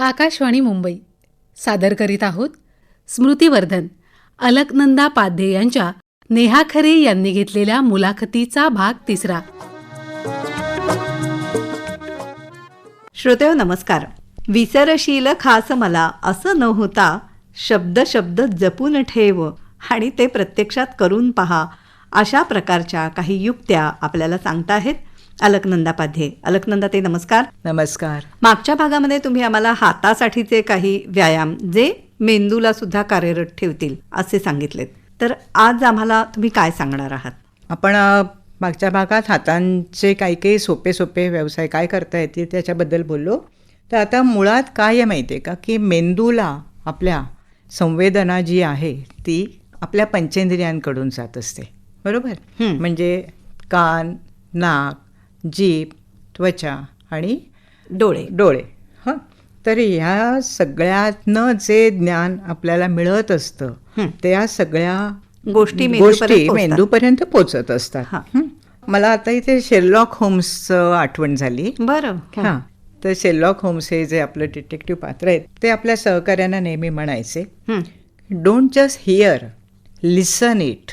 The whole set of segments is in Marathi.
आकाशवाणी मुंबई सादर करीत आहोत स्मृतिवर्धन अलकनंदा पाध्ये यांच्या नेहा खरे यांनी घेतलेल्या मुलाखतीचा भाग 3. श्रोतेहो नमस्कार. विसरशील खास मला असं न होता, शब्द शब्द जपून ठेव आणि ते प्रत्यक्षात करून पहा, अशा प्रकारच्या काही युक्त्या आपल्याला सांगता आहेत अलकनंदा पाध्ये. अलकनंदा ते नमस्कार. नमस्कार. मागच्या भागामध्ये तुम्ही आम्हाला हातासाठीचे काही व्यायाम जे मेंदूला सुद्धा कार्यरत ठेवतील असे सांगितलेत, तर आज आम्हाला तुम्ही काय सांगणार आहात? आपण मागच्या भागात हातांचे काही काही सोपे सोपे व्यवसाय काय करता येतील त्याच्याबद्दल बोललो. तर आता मुळात काय आहे माहिती आहे का, की मेंदूला आपल्या संवेदना जी आहे ती आपल्या पंचेंद्रियांकडून जात असते, बरोबर? म्हणजे कान, नाक, जीभ, त्वचा आणि डोळे. हां, तर ह्या सगळ्यातनं जे ज्ञान आपल्याला मिळत असतं त्या सगळ्या गोष्टी मेंदूपर्यंत पोचत असतात. मला आता इथे शेरलॉक होम्सचं आठवण झाली. बरं. हां, तर शेरलॉक होम्स हे जे आपलं डिटेक्टिव्ह पात्र आहेत ते आपल्या सहकार्यांना नेहमी म्हणायचे, don't just hear, listen it.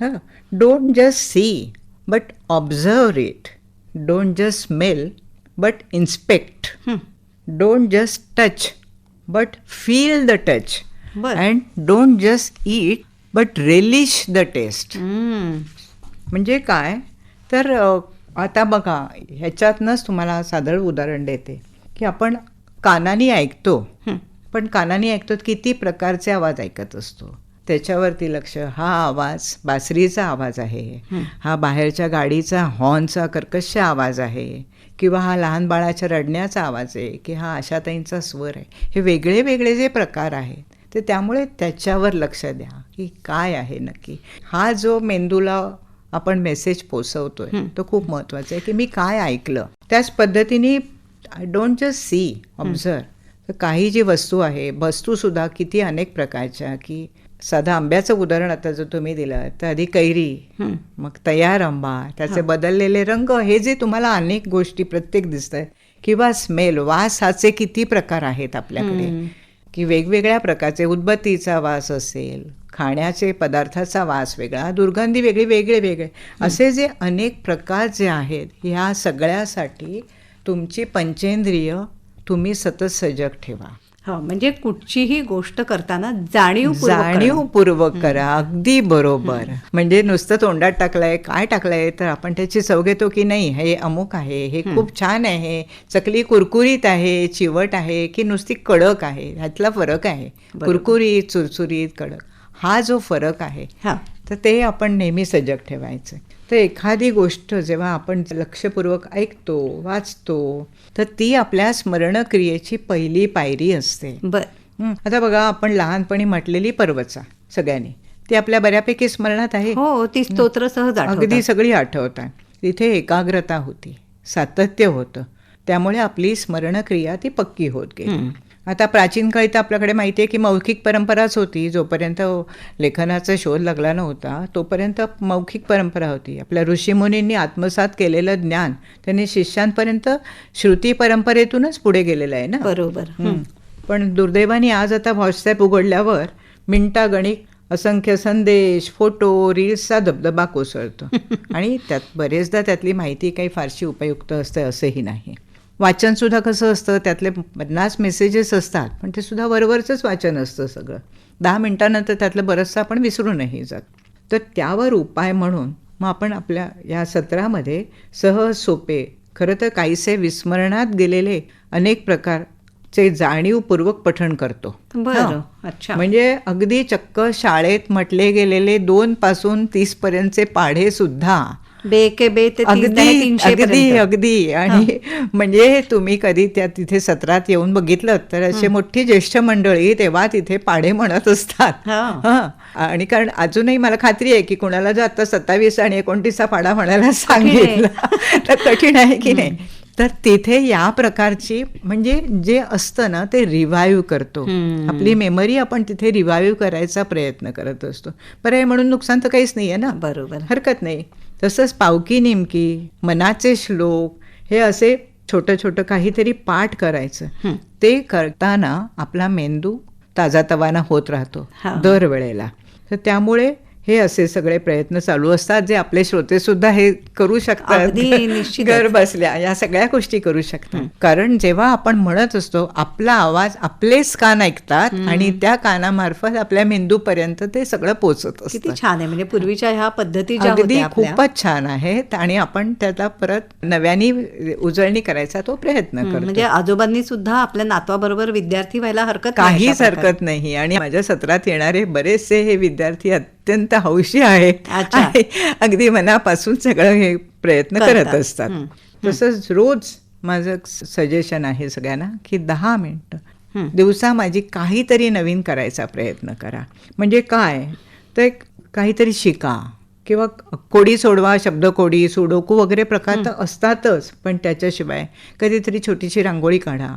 हां, don't just see but observe it. Don't just smell but inspect. Don't just touch but feel the touch. And don't just eat but relish the taste. म्हणजे काय तर आता बघा, ह्याच्यातनंच तुम्हाला साधं उदाहरण देते की आपण कानाने ऐकतो, पण कानाने ऐकतो किती प्रकारचे आवाज ऐकत असतो त्याच्यावरती लक्ष. हा आवाज बासरीचा आवाज आहे, हा बाहेरच्या गाडीचा हॉर्नचा कर्कश आवाज आहे, किंवा हा लहान बाळाच्या रडण्याचा आवाज आहे, की हा आशाताईंचा स्वर आहे. हे वेगळे वेगळे जे प्रकार आहेत ते त्यामुळे त्याच्यावर लक्ष द्या की काय आहे नक्की. हा जो मेंदूला आपण मेसेज पोचवतोय तो खूप महत्त्वाचा आहे की मी काय ऐकलं. त्याच पद्धतीने डोंट जस्ट सी, ऑब्झर्व. तर काही जी वस्तू आहे, वस्तूसुद्धा किती अनेक प्रकारच्या, की साधं आंब्याचं उदाहरण आता जर तुम्ही दिलं तर आधी कैरी, मग तयार आंबा, त्याचे बदललेले रंग, हे जे तुम्हाला अनेक गोष्टी प्रत्येक दिसत आहेत, किंवा स्मेल, वासाचे किती प्रकार आहेत आपल्याकडे, की वेगवेगळ्या प्रकारचे, उदबत्तीचा वास असेल, खाण्याचे पदार्थाचा वास वेगळा, दुर्गंधी वेगळी, वेगळे वेगळे असे जे अनेक प्रकार जे आहेत, ह्या सगळ्यासाठी तुमची पंचेंद्रिय तुम्ही सतत सजग ठेवा. हो, म्हणजे कुठचीही गोष्ट करताना जाणीवपूर्वक करा. अगदी बरोबर. म्हणजे नुसतं तोंडात टाकलंय, काय टाकलंय, तर आपण त्याची चव घेतो की नाही, हे अमुक आहे, हे खूप छान आहे, चकली कुरकुरीत आहे, चिवट आहे, की नुसती कडक आहे, ह्यातला फरक आहे. कुरकुरीत, चुरचुरीत, कडक, हा जो फरक आहे तर ते आपण नेहमी सजग ठेवायचं. तर एखादी गोष्ट जेव्हा आपण लक्षपूर्वक ऐकतो, वाचतो, तर ती आपल्या स्मरणक्रियेची पहिली पायरी असते. आता बघा, आपण लहानपणी म्हटलेली पर्वचा सगळ्यांनी, ती आपल्या बऱ्यापैकी स्मरणात आहे. हो, ती स्तोत्र सहज अगदी सगळी आठवतात. तिथे एकाग्रता होती, सातत्य होतं, त्यामुळे आपली स्मरणक्रिया ती पक्की होत गेली. आता प्राचीन काळी तर आपल्याकडे माहिती आहे की मौखिक परंपराच होती. जोपर्यंत लेखनाचा शोध लागला नव्हता तोपर्यंत मौखिक परंपरा होती. आपल्या ऋषीमुनींनी आत्मसात केलेलं ज्ञान त्यांनी शिष्यांपर्यंत श्रुती परंपरेतूनच पुढे गेलेलं आहे ना. बरोबर. पण दुर्दैवाने आज आता व्हॉट्सॲप उघडल्यावर मिनिटागणिक असंख्य संदेश, फोटो, रील्सचा दबदबा कोसळतो आणि त्यात बरेचदा त्यातली माहिती काही फारशी उपयुक्त असते असंही नाही. वाचनसुद्धा कसं असतं, त्यातले 50 मेसेजेस असतात, पण ते सुद्धा वरवरचंच वाचन असतं सगळं. 10 मिनिटानंतर त्यातलं बरंचसं आपण विसरूनही जात. तर त्यावर उपाय म्हणून मग आपण आपल्या या सत्रामध्ये सहज सोपे, खरं तर काहीसे विस्मरणात गेलेले अनेक प्रकारचे जाणीवपूर्वक पठण करतो. अच्छा. म्हणजे अगदी चक्क शाळेत म्हटले गेलेले 2 पासून 30 पर्यंतचे पाढे सुद्धा अगदी. आणि म्हणजे तुम्ही कधी त्या तिथे सत्रात येऊन बघितलं तर असे मोठी ज्येष्ठ मंडळी तेव्हा तिथे पाढे म्हणत असतात. आणि कारण अजूनही मला खात्री आहे की कुणाला जर आता 27 आणि 29 पाढा म्हणायला सांगितलं तर कठीण आहे की नाही. तर तिथे या प्रकारची म्हणजे जे असतं ना ते रिवाईव्ह करतो. आपली मेमरी आपण तिथे रिवाईव्ह करायचा प्रयत्न करत असतो. पर्याय म्हणून नुकसान तर काहीच नाही आहे ना. बरोबर, हरकत नाही. तसंच पावकी निमकी, मनाचे श्लोक, हे असे छोटं छोटं काहीतरी पाठ करायचं. ते करताना आपला मेंदू ताजातवाना होत राहतो दरवेळेला. तर त्यामुळे हे असे सगळे प्रयत्न चालू असतात जे आपले श्रोते सुद्धा हे करू शकतात. अगदी निश्चितच. घर बसल्या या सगळ्या गोष्टी करू शकतात. कारण जेव्हा आपण म्हणत असतो आपला आवाज आपलेच कान ऐकतात आणि त्या कानामार्फत आपल्या मेंदूपर्यंत ते सगळं पोहोचत किती असतं. छान आहे. म्हणजे पूर्वीच्या ह्या पद्धती ज्या अगदी होत्या आपल्या, खूपच छान आहेत आणि आपण त्याला परत नव्याने उजळणी करायचा तो प्रयत्न करतो. म्हणजे आजोबांनी सुद्धा आपल्या नातवाबरोबर विद्यार्थी व्हायला हरकत नाही काहीच अशा प्रकारे. हरकत नाही. आणि माझ्या सत्रात येणारे बरेचसे हे विद्यार्थी अत्यंत हौशी आहेत अच्छा. आणि अगदी मनापासून सगळं हे प्रयत्न करतात. करत असतात. तसंच रोज माझं सजेशन आहे सगळ्यांना की 10 मिनिटं दिवसा माझी काहीतरी नवीन करायचा प्रयत्न करा. म्हणजे काय तर काहीतरी शिका किंवा कोडी सोडवा, शब्दकोडी, सुडोकू वगैरे प्रकार तर असतातच, पण त्याच्याशिवाय कधीतरी छोटीशी रांगोळी काढा,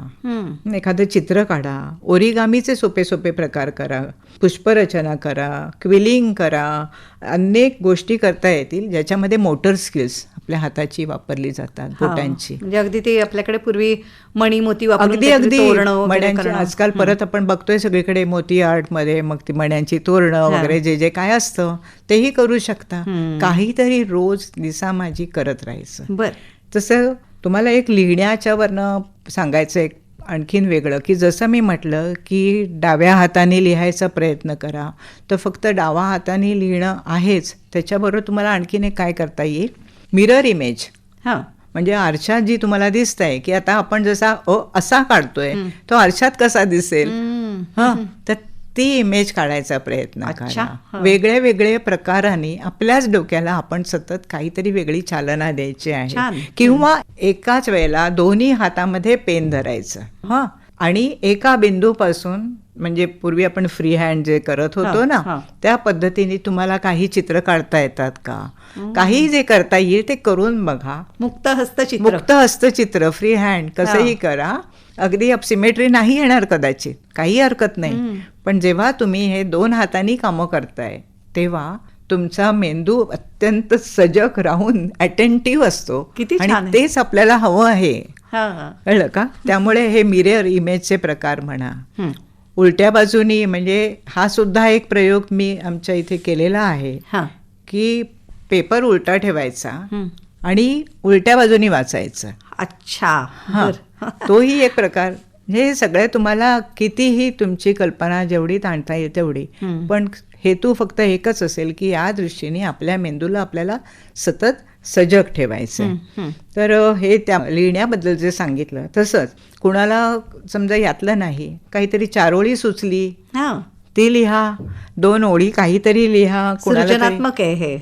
एखादं चित्र काढा, ओरिगामीचे सोपे सोपे प्रकार करा, पुष्परचना करा, क्विलिंग करा. अनेक गोष्टी करता येतील ज्याच्यामध्ये मोटर स्किल्स आपल्या हाताची वापरली जातात, बोटांची. म्हणजे अगदी ते आपल्याकडे पूर्वी मणी मोती वापरून अगदी काहीतरी अगदी तोरणं वगैरे मण्यांची करणं. आजकाल परत आपण बघतोय सगळीकडे मोती आर्टमध्ये, मग ती मण्यांची तोरणं वगैरे जे जे काय असतं तेही करू शकता. काहीतरी रोज दिसामाजी करत राहायचं. बर. तसं तुम्हाला एक लिहिण्याच्यावरनं सांगायचं एक आणखीन वेगळं की जसं मी म्हटलं की डाव्या हाताने लिहायचा प्रयत्न करा, तर फक्त डावा हाताने लिहिणं आहेच. त्याच्याबरोबर तुम्हाला आणखीन एक काय करता येईल, मिरर इमेज. म्हणजे आरशात जी तुम्हाला दिसतंय की आता आपण जसा असा काढतोय तो आरशात कसा दिसेल, तर ती इमेज काढायचा प्रयत्न करा. वेगळ्या वेगळ्या प्रकाराने आपल्याच डोक्याला आपण सतत काहीतरी वेगळी चालना द्यायची आहे. किंवा एकाच वेळेला दोन्ही हातामध्ये पेन धरायचं आणि एका बिंदूपासून, म्हणजे पूर्वी आपण फ्री हँड जे करत होतो ना, त्या पद्धतीने तुम्हाला काही चित्र काढता येतात का, काही जे करता येईल ते करून बघा. मुक्त हस्तचित्र फ्री हँड कसंही करा. अगदी सिमेट्री नाही येणार कदाचित, काही हरकत नाही, पण जेव्हा तुम्ही हे 2 हातांनी कामं करताय तेव्हा तुमचा मेंदू अत्यंत सजग राहून अटेंटिव्ह असतो. आणि तेच आपल्याला हवं आहे, कळलं का? त्यामुळे हे मिरर इमेजचे प्रकार म्हणा. उलट्या बाजूनी, म्हणजे हा सुद्धा एक प्रयोग मी आमच्या इथे केलेला आहे की पेपर उलटा ठेवायचा आणि उलट्या बाजूनी वाचायचं. अच्छा. तोही एक प्रकार. हे सगळे तुम्हाला कितीही तुमची कल्पना जेवढी ताणता येईल तेवढी, पण हेतू फक्त एकच असेल की या दृष्टीने आपल्या मेंदूला आपल्याला सतत सजग ठेवायचं. तर हे त्या लिहिण्याबद्दल जे सांगितलं, तसंच कुणाला समजा यातलं नाही, काहीतरी 4 ओळी सुचली ती लिहा, 2 ओळी काहीतरी लिहा. सृजनात्मक आहे हे.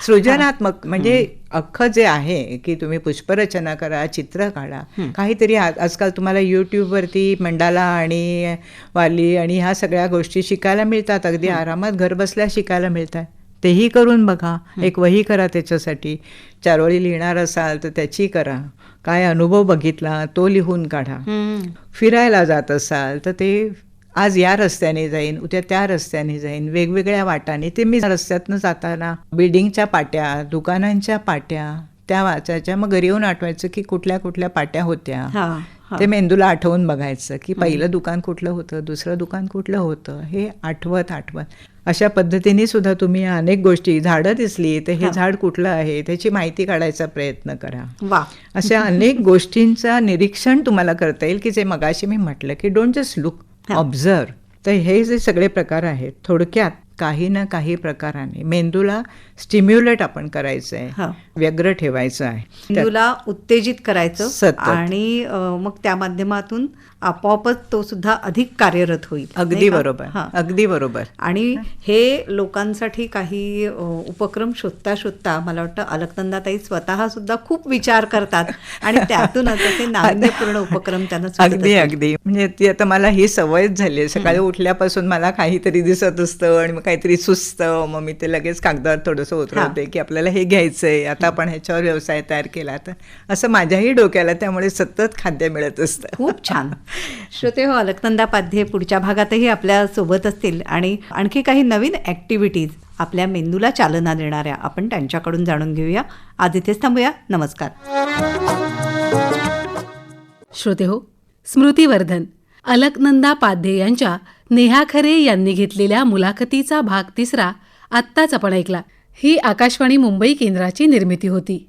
सृजनात्मक म्हणजे अख्खं जे आहे की तुम्ही पुष्परचना करा, चित्र काढा, काहीतरी. आजकाल तुम्हाला यूट्यूबवरती मंडाला आणि वाली आणि ह्या सगळ्या गोष्टी शिकायला मिळतात, अगदी आरामात घर बसल्या शिकायला मिळतात. तेही करून बघा. एक वही करा त्याच्यासाठी. 4 ओळी लिहिणार असाल तर त्याची करा. काय अनुभव बघितला तो लिहून काढा. फिरायला जात असाल तर ते आज या रस्त्याने जाईन, उद्या त्या रस्त्याने जाईन, वेगवेगळ्या वाटाने. ते मी रस्त्यातनं जाताना बिल्डिंगच्या पाट्या, दुकानांच्या पाट्या त्या वाचायच्या. मग घरी येऊन आठवायचं की कुठल्या कुठल्या पाट्या होत्या. ते मेंदूला आठवून बघायचं की पहिलं दुकान कुठलं होतं, दुसरं दुकान कुठलं होतं, हे आठवत अशा पद्धतीने सुद्धा तुम्ही अनेक गोष्टी, झाडं दिसली तर हे झाड कुठलं आहे त्याची माहिती काढायचा प्रयत्न करा. अशा अनेक गोष्टींचं निरीक्षण तुम्हाला करता येईल की जे मगाशी मी म्हटलं की डोंट जस्ट लुक, ऑब्झर्व. तर हे जे सगळे प्रकार आहेत, थोडक्यात काही ना काही प्रकाराने मेंदूला स्टिम्युलेट आपण करायचं आहे, व्यग्र ठेवायचं आहे, मेंदूला उत्तेजित करायचं आणि मग त्या माध्यमातून आपोआपच तो सुद्धा अधिक कार्यरत होईल. अगदी बरोबर, अगदी बरोबर. आणि हे लोकांसाठी काही उपक्रम शोधता शोधता मला वाटतं अलकनंदाताई स्वतः सुद्धा खूप विचार करतात आणि त्यातूनच असे नाविन्यपूर्ण उपक्रम त्यांना. अगदी अगदी. म्हणजे ती आता मला ही सवयच झाली आहे. सकाळी उठल्यापासून मला काहीतरी दिसत असतं आणि मग काहीतरी सुचतं, मग मी ते लगेच कागदावर थोडंसं उतरवते की आपल्याला हे घ्यायचंय, आता आपण ह्याच्यावर व्यवसाय तयार केला. तर असं माझ्याही डोक्याला त्यामुळे सतत खाद्य मिळत असतं. खूप छान. श्रोते हो, अलकनंदा पाध्ये पुढच्या भागातही आपल्या सोबत असतील आणि आणखी काही नवीन ॲक्टिव्हिटीज आपल्या मेंदूला चालना देणाऱ्या आपण त्यांच्याकडून जाणून घेऊया. आज इथेच थांबूया. नमस्कार. श्रोते हो, स्मृतिवर्धन अलकनंदा पाध्ये यांच्या नेहा खरे यांनी घेतलेल्या मुलाखतीचा भाग 3 आत्ताच आपण ऐकला. ही आकाशवाणी मुंबई केंद्राची निर्मिती होती.